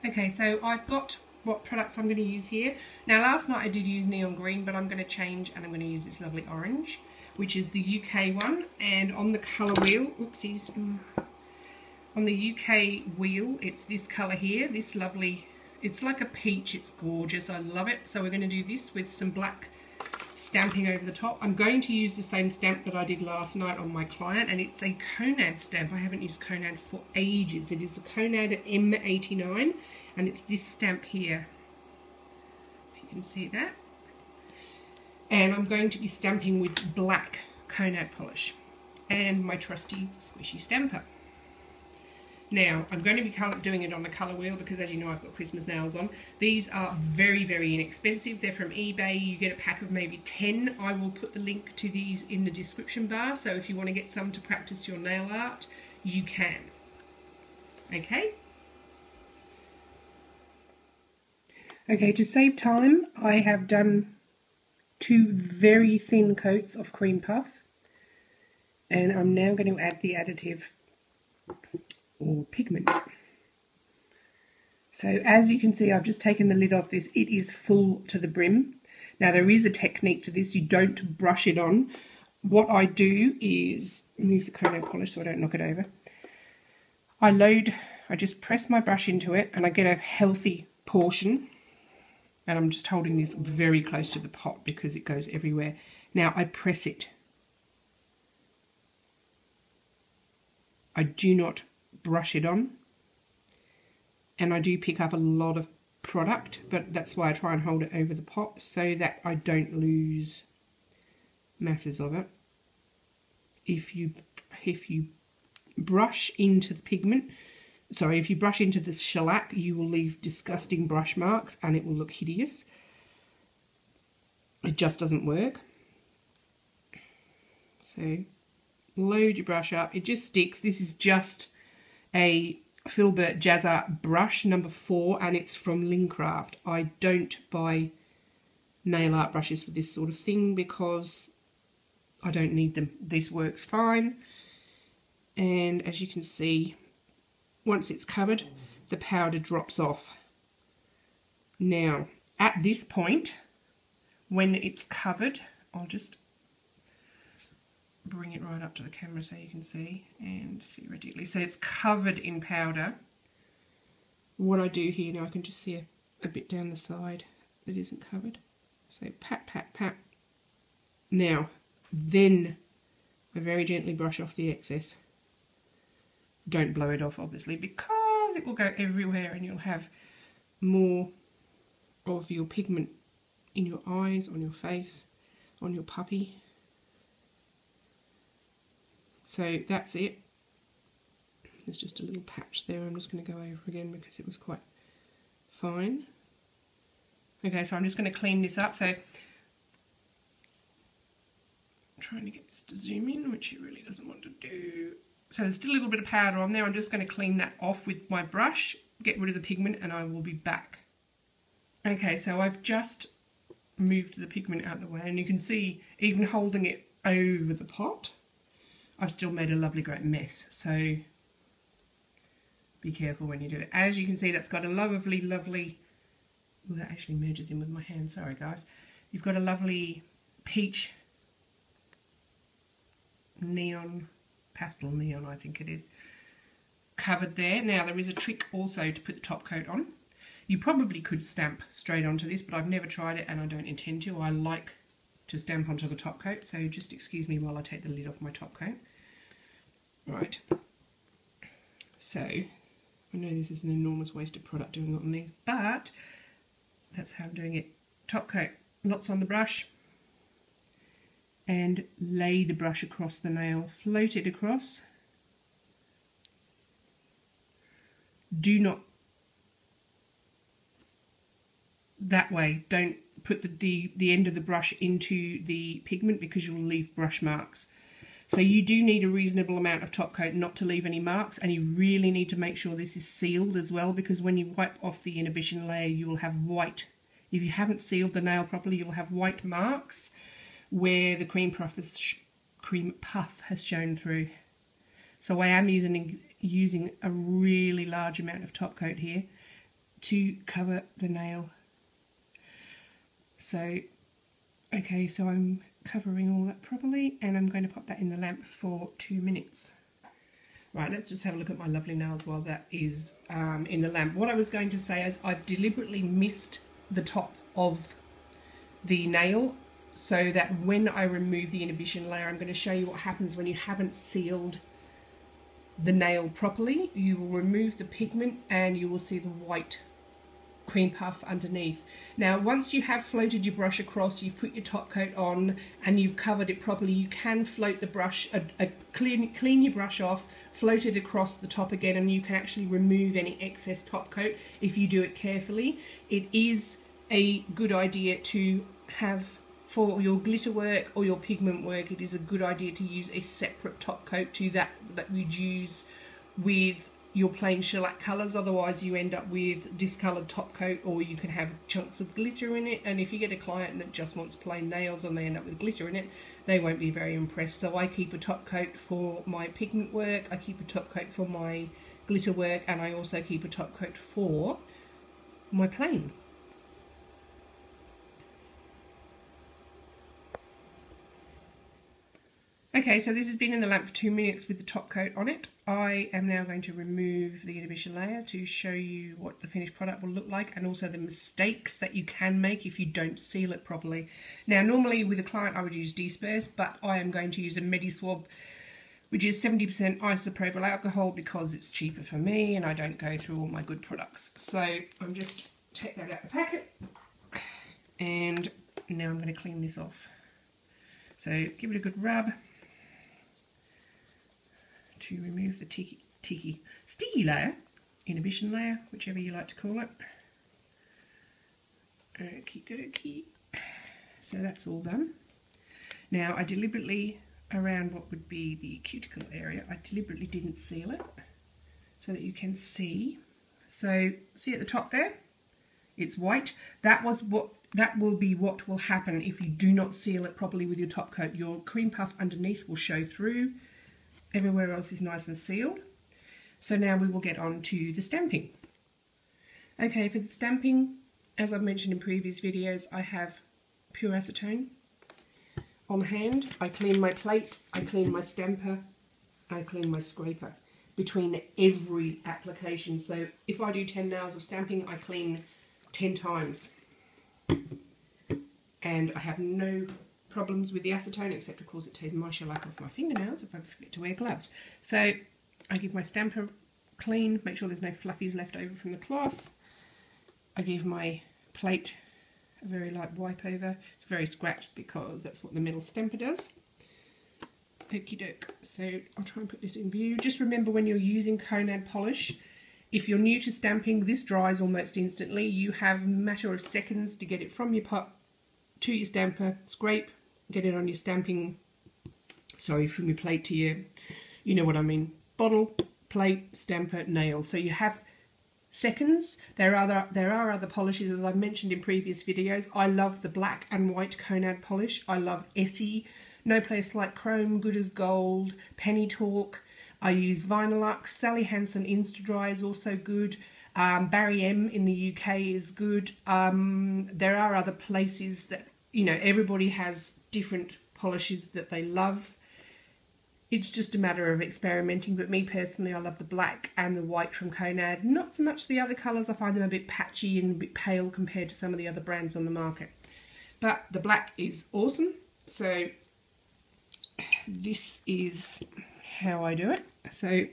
Okay, so I've got what products I'm going to use here. Now last night I did use neon green, but I'm going to change and I'm going to use this lovely orange, which is the UK one. And on the colour wheel, oopsies, on the UK wheel it's this colour here, this lovely, it's like a peach, it's gorgeous, I love it. So we're going to do this with some black stamping over the top. I'm going to use the same stamp that I did last night on my client, and it's a Conad stamp. I haven't used Conad for ages. It is a Conad M89, and it's this stamp here, if you can see that. And I'm going to be stamping with black Conad polish and my trusty squishy stamper. Now, I'm going to be doing it on the colour wheel because, as you know, I've got Christmas nails on. These are very, very inexpensive. They're from eBay. You get a pack of maybe 10. I will put the link to these in the description bar, so if you want to get some to practice your nail art, you can. Okay? Okay, to save time, I have done 2 very thin coats of cream puff, and I'm now going to add the additive or pigment. So as you can see, I've just taken the lid off this. It is full to the brim. Now there is a technique to this. You don't brush it on. What I do is move the Conad polish so I don't knock it over. I just press my brush into it and I get a healthy portion, and I'm just holding this very close to the pot because it goes everywhere. Now I press it. I do not brush it on, and I do pick up a lot of product, but that's why I try and hold it over the pot so that I don't lose masses of it. If you brush into the pigment, sorry, if you brush into the shellac, you will leave disgusting brush marks and it will look hideous. It just doesn't work. So load your brush up. It just sticks. This is just a Filbert Jazz Art brush number 4, and it's from Lincraft. I don't buy nail art brushes for this sort of thing because I don't need them. This works fine, and as you can see, once it's covered, the powder drops off. Now at this point, when it's covered, I'll just bring it right up to the camera so you can see, and theoretically, so it's covered in powder. What I do here now, I can just see a bit down the side that isn't covered, so pat, pat, pat. Now then I very gently brush off the excess. Don't blow it off obviously, because it will go everywhere and you'll have more of your pigment in your eyes, on your face, on your puppy. So that's it. There's just a little patch there. I'm just going to go over again because it was quite fine. Okay, so I'm just going to clean this up. So I'm trying to get this to zoom in, which it really doesn't want to do. So there's still a little bit of powder on there. I'm just going to clean that off with my brush, get rid of the pigment, and I will be back. Okay, so I've just moved the pigment out of the way, and you can see, even holding it over the pot, I've still made a lovely great mess, so be careful when you do it. As you can see, that's got a lovely, lovely, well, that actually merges in with my hand, sorry guys. You've got a lovely peach neon, pastel neon I think it is, covered there. Now there is a trick also to put the top coat on. You probably could stamp straight onto this, but I've never tried it and I don't intend to. I like to stamp onto the top coat, so just excuse me while I take the lid off my top coat. Right, so I know this is an enormous waste of product doing it on these, but that's how I'm doing it. Top coat, lots on the brush, and lay the brush across the nail, float it across. Do not, that way, don't put the end of the brush into the pigment because you'll leave brush marks. So you do need a reasonable amount of top coat not to leave any marks, and you really need to make sure this is sealed as well, because when you wipe off the inhibition layer you will have white, if you haven't sealed the nail properly, you'll have white marks where the cream puff has shown through. So I am using a really large amount of top coat here to cover the nail. So, okay, so I'm covering all that properly, and I'm going to pop that in the lamp for 2 minutes. Right, let's just have a look at my lovely nails while that is in the lamp. What I was going to say is I've deliberately missed the top of the nail so that when I remove the inhibition layer, I'm going to show you what happens when you haven't sealed the nail properly. You will remove the pigment and you will see the white cream puff underneath. Now, once you have floated your brush across, you've put your top coat on and you've covered it properly, you can float the brush, clean your brush off, float it across the top again, and you can actually remove any excess top coat if you do it carefully. It is a good idea to have, for your glitter work or your pigment work, it is a good idea to use a separate top coat to that you'd use with your plain shellac colours. Otherwise you end up with discoloured top coat, or you can have chunks of glitter in it, and if you get a client that just wants plain nails and they end up with glitter in it, they won't be very impressed. So I keep a top coat for my pigment work, I keep a top coat for my glitter work, and I also keep a top coat for my plain. Okay, so this has been in the lamp for 2 minutes with the top coat on it. I am now going to remove the inhibition layer to show you what the finished product will look like, and also the mistakes that you can make if you don't seal it properly. Now, normally with a client I would use Disperse, but I am going to use a Medi-Swab, which is 70% isopropyl alcohol, because it's cheaper for me and I don't go through all my good products. So I'm just take that out of the packet, and now I'm going to clean this off. So give it a good rub to remove the sticky layer, inhibition layer, whichever you like to call it. Okie dokie. So that's all done. Now I deliberately, around what would be the cuticle area, I deliberately didn't seal it so that you can see. So see at the top there, it's white. That will be what will happen if you do not seal it properly with your top coat. Your cream puff underneath will show through. Everywhere else is nice and sealed. So now we will get on to the stamping. Okay, for the stamping, as I've mentioned in previous videos, I have pure acetone on hand. I clean my plate, I clean my stamper, I clean my scraper between every application. So if I do 10 nails of stamping, I clean 10 times. And I have no problems with the acetone, except of course it takes my shellac off my fingernails if I forget to wear gloves. So I give my stamper clean, make sure there's no fluffies left over from the cloth. I give my plate a very light wipe over. It's very scratched because that's what the metal stamper does. Okie doke. So I'll try and put this in view. Just remember, when you're using Conad polish, if you're new to stamping, this dries almost instantly. You have a matter of seconds to get it from your pot to your stamper, scrape, get it on your stamping, sorry, from your plate to your, you know what I mean, bottle, plate, stamper, nail. So you have seconds. There are other polishes, as I've mentioned in previous videos. I love the black and white Conad polish. I love Essie, No Place Like Chrome, Good as Gold, Penny Talk. I use Vinylux, Sally Hansen Insta-Dry is also good. Barry M in the UK is good. There are other places that, you know, everybody has different polishes that they love. It's just a matter of experimenting, but me personally, I love the black and the white from Conad. Not so much the other colours. I find them a bit patchy and a bit pale compared to some of the other brands on the market. But the black is awesome. So this is how I do it. So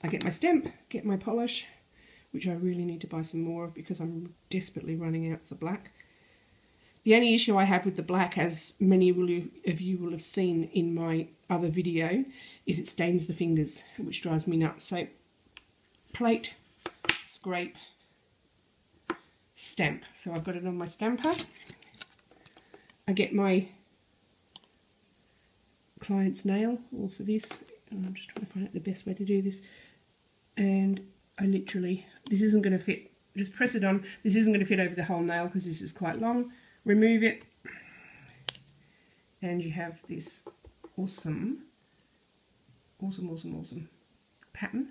I get my stamp, get my polish, which I really need to buy some more of because I'm desperately running out of the black. The only issue I have with the black, as many of you will have seen in my other video, is it stains the fingers, which drives me nuts. So plate, scrape, stamp. So I've got it on my stamper. I get my client's nail, all for this, and I'm just trying to find out the best way to do this. And I literally, this isn't going to fit, just press it on. This isn't going to fit over the whole nail because this is quite long. Remove it, and you have this awesome pattern.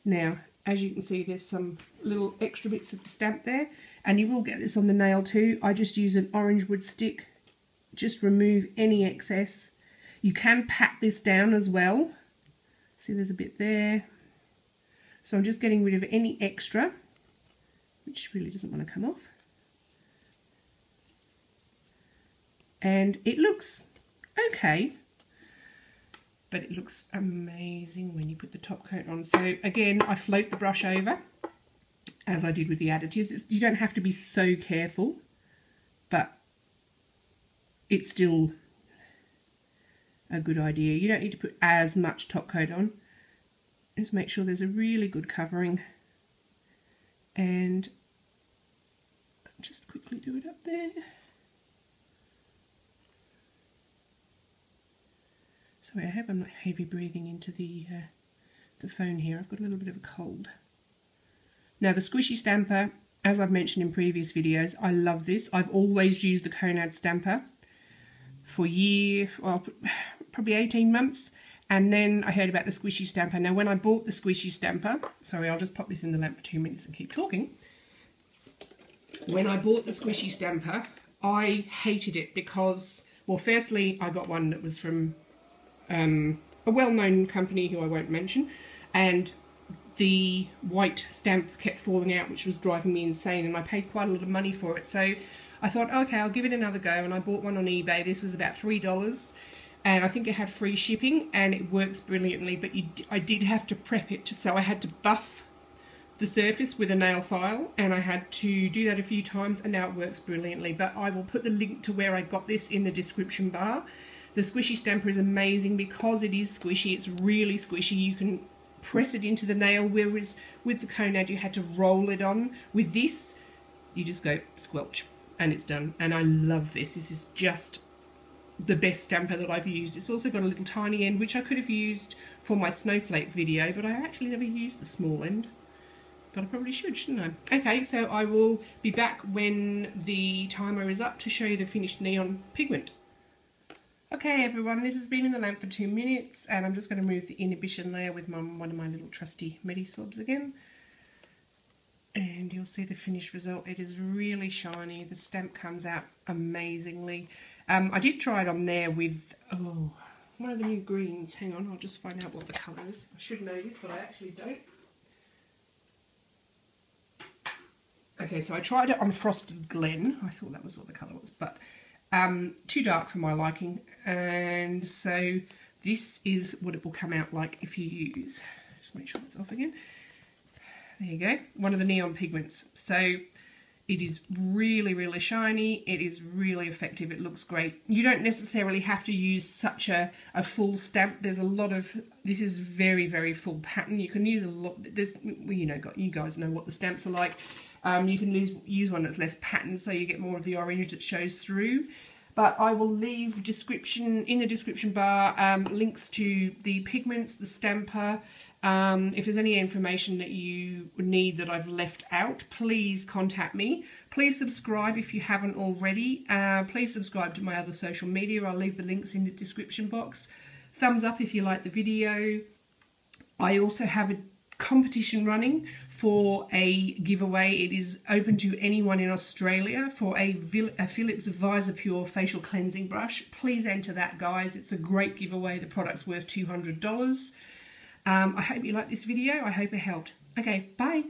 Now, as you can see, there's some little extra bits of the stamp there, and you will get this on the nail too. I just use an orange wood stick, just remove any excess. You can pat this down as well. See, there's a bit there. So I'm just getting rid of any extra, which really doesn't want to come off. And it looks okay, but it looks amazing when you put the top coat on. So again, I float the brush over, as I did with the additives. You don't have to be so careful, but it's still a good idea. You don't need to put as much top coat on. Just make sure there's a really good covering, and just quickly do it up there. Sorry, I'm not heavy breathing into the phone here. I've got a little bit of a cold. Now the squishy stamper, as I've mentioned in previous videos, I love this. I've always used the Conad stamper for probably 18 months, and then I heard about the squishy stamper. Now when I bought the squishy stamper, sorry, I'll just pop this in the lamp for 2 minutes and keep talking. When I bought the squishy stamper, I hated it because, well, firstly, I got one that was from a well-known company who I won't mention, and the white stamp kept falling out, which was driving me insane, and I paid quite a lot of money for it. So I thought, okay, I'll give it another go, and I bought one on eBay. This was about $3, and I think it had free shipping, and it works brilliantly, but I did have to prep it, so I had to buff the surface with a nail file, and I had to do that a few times, and now it works brilliantly. But I will put the link to where I got this in the description bar. The squishy stamper is amazing because it is squishy. It's really squishy. You can press it into the nail, whereas with the Conad you had to roll it on. With this, you just go squelch and it's done. And I love this. This is just the best stamper that I've used. It's also got a little tiny end, which I could have used for my snowflake video, but I actually never used the small end. But I probably should, shouldn't I? Okay, so I will be back when the timer is up to show you the finished neon pigment. Okay everyone, this has been in the lamp for 2 minutes, and I'm just going to remove the inhibition layer with one of my little trusty Medi swabs again. And you'll see the finished result. It is really shiny. The stamp comes out amazingly. I did try it on there with, one of the new greens. Hang on, I'll just find out what the colour is. I should know this, but I actually don't. Okay, so I tried it on Frosted Glen. I thought that was what the colour was, but too dark for my liking, and so this is what it will come out like if you use, just make sure it's off again, there you go, one of the neon pigments. So it is really, really shiny, it is really effective, it looks great. You don't necessarily have to use such a full stamp. There's a lot of, this is very, very full pattern. You can use a lot, there's, well, you guys know what the stamps are like. You can use one that's less patterned, so you get more of the orange that shows through. But I will leave in the description bar links to the pigments, the stamper. If there's any information that you need that I've left out, please contact me. Please subscribe if you haven't already. Please subscribe to my other social media. I'll leave the links in the description box. Thumbs up if you like the video. I also have a competition running for a giveaway. It is open to anyone in Australia for a Philips Visor Pure facial cleansing brush. Please enter that, guys. It's a great giveaway. The product's worth $200. I hope you liked this video. I hope it helped. Okay, bye.